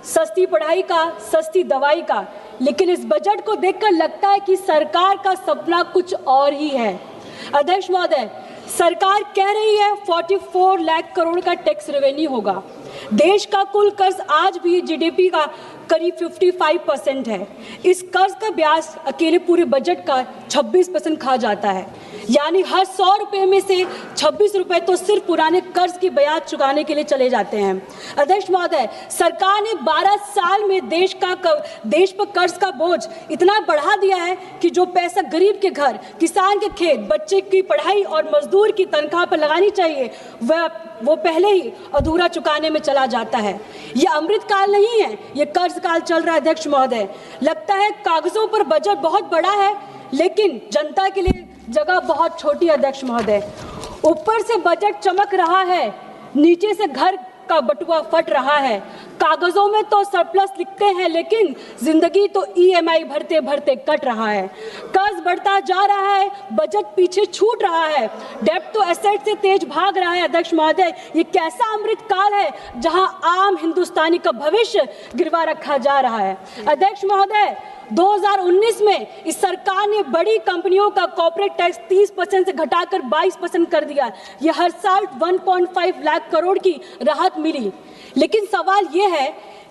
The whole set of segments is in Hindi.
सस्ती पढ़ाई का, सस्ती दवाई का, लेकिन इस बजट को देखकर लगता है कि सरकार का सपना कुछ और ही है। अध्यक्ष महोदय, सरकार कह रही है 44 लाख करोड़ का टैक्स रेवेन्यू होगा। देश का कुल कर्ज आज भी जीडीपी का करीब 55% है। इस कर्ज का ब्याज अकेले पूरे बजट का 26% खा जाता है, यानी हर 100 रुपये में से 26 रुपये तो सिर्फ पुराने कर्ज की ब्याज चुकाने के लिए चले जाते हैं। अध्यक्ष महोदय, सरकार ने 12 साल में देश पर कर्ज का बोझ इतना बढ़ा दिया है कि जो पैसा गरीब के घर, किसान के खेत, बच्चे की पढ़ाई और मजदूर की तनख्वाह पर लगानी चाहिए वो पहले ही अधूरा चुकाने में चला जाता है। ये अमृत काल नहीं है, ये कर्ज काल चल रहा है। अध्यक्ष महोदय, लगता है कागजों पर बजट बहुत बड़ा है, लेकिन जनता के लिए जगह बहुत छोटी है। अध्यक्ष महोदय, ऊपर से बजट चमक रहा है, नीचे से घर का बटुआ फट रहा है। कागजों में तो सरप्लस लिखते हैं, लेकिन जिंदगी तो ईएमआई भरते भरते कट रहा है। कर्ज बढ़ता जा रहा है, बजट पीछे छूट रहा है, डेब्ट तो एसेट से तेज भाग रहा है। अध्यक्ष महोदय, ये कैसा अमृत काल है जहां आम हिंदुस्तानी का भविष्य गिरवा रखा जा रहा है। अध्यक्ष महोदय, 2019 में इस सरकार ने बड़ी कंपनियों का कॉर्पोरेट टैक्स 30% से घटाकर 22% कर दिया। ये हर साल 1.5 लाख करोड़ की राहत मिली, लेकिन सवाल ये है,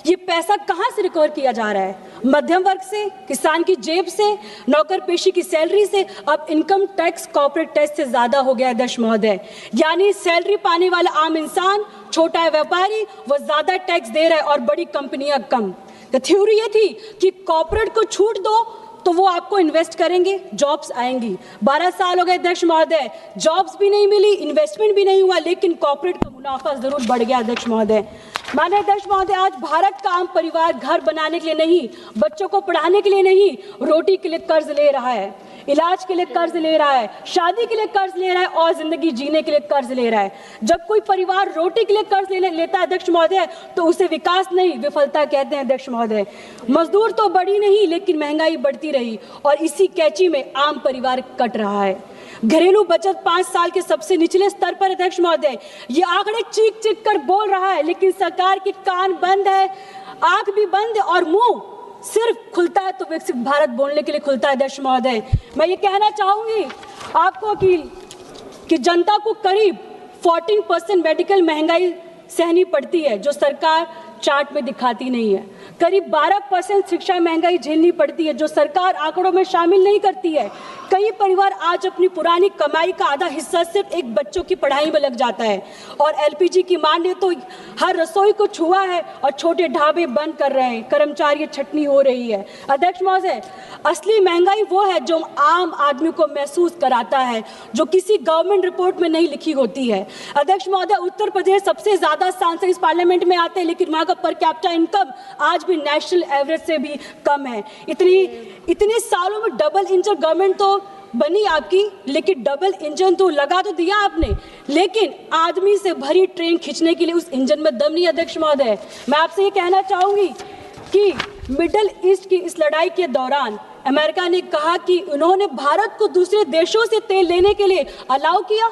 ये पैसा कहां से रिकवर किया जा रहा है? मध्यम वर्ग से, किसान की जेब से, नौकर पेशी की सैलरी से। अब इनकम टैक्स कॉर्पोरेट टैक्स से ज्यादा हो गया। अध्यक्ष महोदय, यानी सैलरी पाने वाला आम इंसान, छोटा व्यापारी, वो ज्यादा टैक्स दे रहा है और बड़ी कंपनियां कम। तो थ्योरी ये थी कि कॉर्पोरेट को छूट दो तो वो आपको इन्वेस्ट करेंगे, जॉब्स आएंगी। 12 साल हो गए अध्यक्ष महोदय, जॉब्स भी नहीं मिली, इन्वेस्टमेंट भी नहीं हुआ, लेकिन कॉर्पोरेट का मुनाफा जरूर बढ़ गया। अध्यक्ष महोदय, माननीय अध्यक्ष महोदय, आज भारत का आम परिवार घर बनाने के लिए नहीं, बच्चों को पढ़ाने के लिए नहीं, रोटी के लिए कर्ज ले रहा है, इलाज के लिए कर्ज ले रहा है, शादी के लिए कर्ज ले रहा है और जिंदगी जीने के लिए कर्ज ले रहा है। जब कोई परिवार रोटी के लिए कर्ज लेता है अध्यक्ष महोदय, तो उसे विकास नहीं, विफलता कहते हैं। अध्यक्ष महोदय, मजदूर तो बढ़ी नहीं, लेकिन महंगाई बढ़ती रही और इसी कैची में आम परिवार कट रहा है। घरेलू बचत 5 साल के सबसे निचले स्तर पर। अध्यक्ष महोदय, ये आंकड़े चीख चीख कर बोल रहा है, लेकिन सरकार के कान बंद है, आंख भी बंद है और मुंह सिर्फ खुलता है तो विकसित भारत बोलने के लिए खुलता है। अध्यक्ष महोदय, मैं ये कहना चाहूंगी आपको कि जनता को करीब 14% मेडिकल महंगाई सहनी पड़ती है, जो सरकार चार्ट में दिखाती नहीं है। करीब 12% शिक्षा महंगाई झेलनी पड़ती है, जो सरकार आंकड़ों में शामिल नहीं करती है। कई परिवार आज अपनी पुरानी कमाई का आधा हिस्सा सिर्फ एक बच्चों की पढ़ाई में लग जाता है और एलपीजी की मांग ने तो हर रसोई को छुआ है और छोटे ढाबे बंद कर रहे हैं, कर्मचारी छटनी हो रही है। अध्यक्ष महोदय, असली महंगाई वो है जो आम आदमी को महसूस कराता है, जो किसी गवर्नमेंट रिपोर्ट में नहीं लिखी होती है। अध्यक्ष महोदय, उत्तर प्रदेश सबसे ज्यादा सांसद इस पार्लियामेंट में आते हैं, लेकिन वहां का पर कैपिटा इनकम आज भी नेशनल एवरेज से भी कम है। इतने सालों में डबल इंजन गवर्नमेंट तो बनी आपकी, लेकिन डबल इंजन तो लगा तो दिया आपने, लेकिन आदमी से भरी ट्रेन खींचने के लिए उस इंजन में दम नहीं। अध्यक्ष महोदय, मैं आपसे ये कहना चाहूंगी कि मिडिल ईस्ट की इस लड़ाई के दौरान अमेरिका ने कहा कि उन्होंने भारत को दूसरे देशों से तेल लेने के लिए अलाउ किया।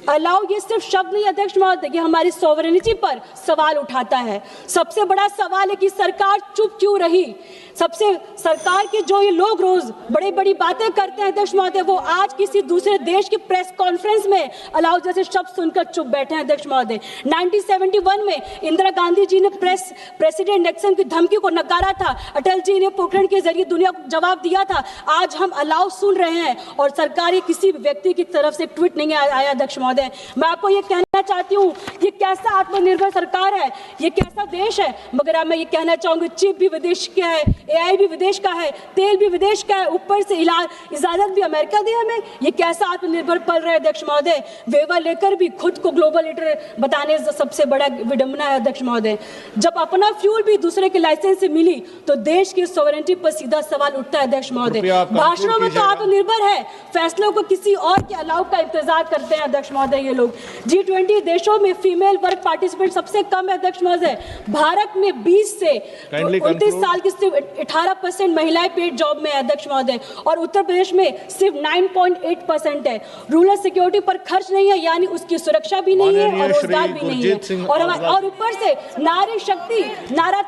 अलाउ ये सिर्फ शब्द नहीं अध्यक्ष महोदय, ये हमारी सॉवरेनिटी पर सवाल उठाता है। सबसे बड़ा सवाल है कि सरकार चुप क्यों रही। सरकार के जो ये लोग रोज बड़ी बड़ी बातें करते हैं अध्यक्ष महोदय, वो आज किसी दूसरे देश की प्रेस कॉन्फ्रेंस में अलाउ जैसे शब्द सुनकर चुप बैठे हैं। अध्यक्ष महोदय, 1971 में इंदिरा गांधी जी ने प्रेसिडेंट निक्सन की धमकी को नकारा था, अटल जी ने पोखरण के जरिए दुनिया को जवाब दिया था। आज हम अलाउ सुन रहे हैं और सरकार ये किसी व्यक्ति की तरफ से ट्वीट नहीं आया। अध्यक्ष महोदय, मैं आपको ये कहना चाहती हूँ, ये कैसा आत्मनिर्भर सरकार है, ये कैसा देश है। मगर मैं ये कहना चाहूंगी, चिप भी विदेश का है, एआई भी विदेश का है, तेल भी विदेश का है, ऊपर से इजाजत भी अमेरिका दे हमें। ये कैसा आत्मनिर्भर पल रहा है अध्यक्ष महोदय। वेवर लेकर भी खुद को ग्लोबल लीडर बताने से सबसे बड़ा विडंबना है। अध्यक्ष महोदय, जब अपना फ्यूल भी दूसरे के लाइसेंस से मिली तो देश की सॉवरेनिटी पर सीधा सवाल उठता है। अध्यक्ष महोदय, भाषणों में तो आत्मनिर्भर है, फैसलों को किसी और के अलाउ का इंतजार करते हैं। अध्यक्ष महोदय, महोदय। ये लोग G20 देशों में फीमेल वर्क पार्टिसिपेंट सबसे कम है अध्यक्ष महोदय। भारत में 20 से 29 साल की सिर्फ 18% महिलाएं पेड जॉब में है अध्यक्ष महोदय, और उत्तर प्रदेश में सिर्फ 9.8% है। रूरल सिक्योरिटी पर खर्च नहीं है, यानी उसकी सुरक्षा भी नहीं है और रोजगार भी नहीं है, और ऊपर से नारी शक्ति नारा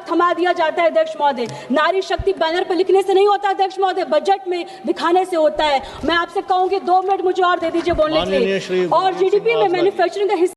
थमा दिया जाता है अध्यक्ष महोदय। नारी शक्ति बैनर पर लिखने से नहीं होता अध्यक्ष महोदय, बजट में दिखाने से होता है। मैं आपसे कहूंगी 2 मिनट मुझे और दे दीजिए बोलने के लिए। और जीडीपी में मैन्युफैक्चरिंग का